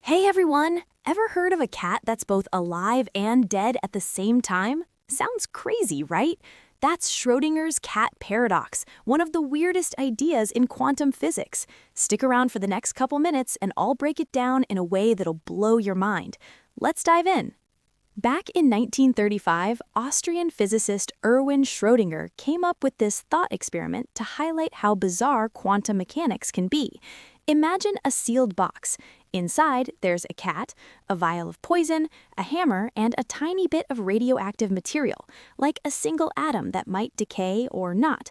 Hey everyone! Ever heard of a cat that's both alive and dead at the same time? Sounds crazy, right? That's Schrödinger's cat paradox, one of the weirdest ideas in quantum physics. Stick around for the next couple minutes and I'll break it down in a way that'll blow your mind. Let's dive in. Back in 1935, Austrian physicist Erwin Schrödinger came up with this thought experiment to highlight how bizarre quantum mechanics can be. Imagine a sealed box. Inside, there's a cat, a vial of poison, a hammer, and a tiny bit of radioactive material, like a single atom that might decay or not.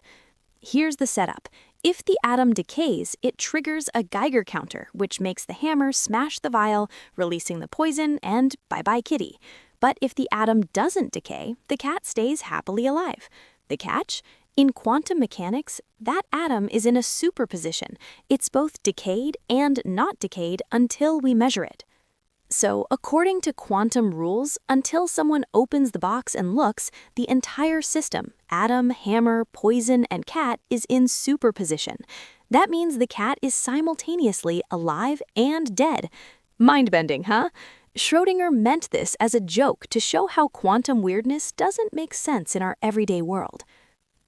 Here's the setup. If the atom decays, it triggers a Geiger counter, which makes the hammer smash the vial, releasing the poison, and bye-bye kitty. But if the atom doesn't decay, the cat stays happily alive. The catch? In quantum mechanics, that atom is in a superposition. It's both decayed and not decayed until we measure it. So, according to quantum rules, until someone opens the box and looks, the entire system, atom, hammer, poison, and cat, is in superposition. That means the cat is simultaneously alive and dead. Mind-bending, huh? Schrödinger meant this as a joke to show how quantum weirdness doesn't make sense in our everyday world.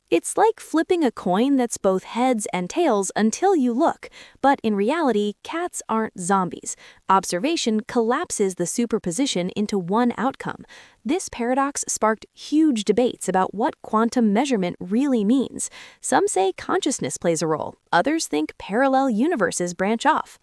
It's like flipping a coin that's both heads and tails until you look, but in reality, cats aren't zombies. Observation collapses the superposition into one outcome. This paradox sparked huge debates about what quantum measurement really means. Some say consciousness plays a role, others think parallel universes branch off.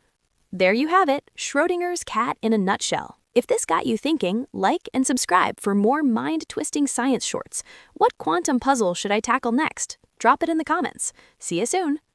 There you have it, Schrödinger's cat in a nutshell. If this got you thinking, like and subscribe for more mind-twisting science shorts. What quantum puzzle should I tackle next? Drop it in the comments. See you soon.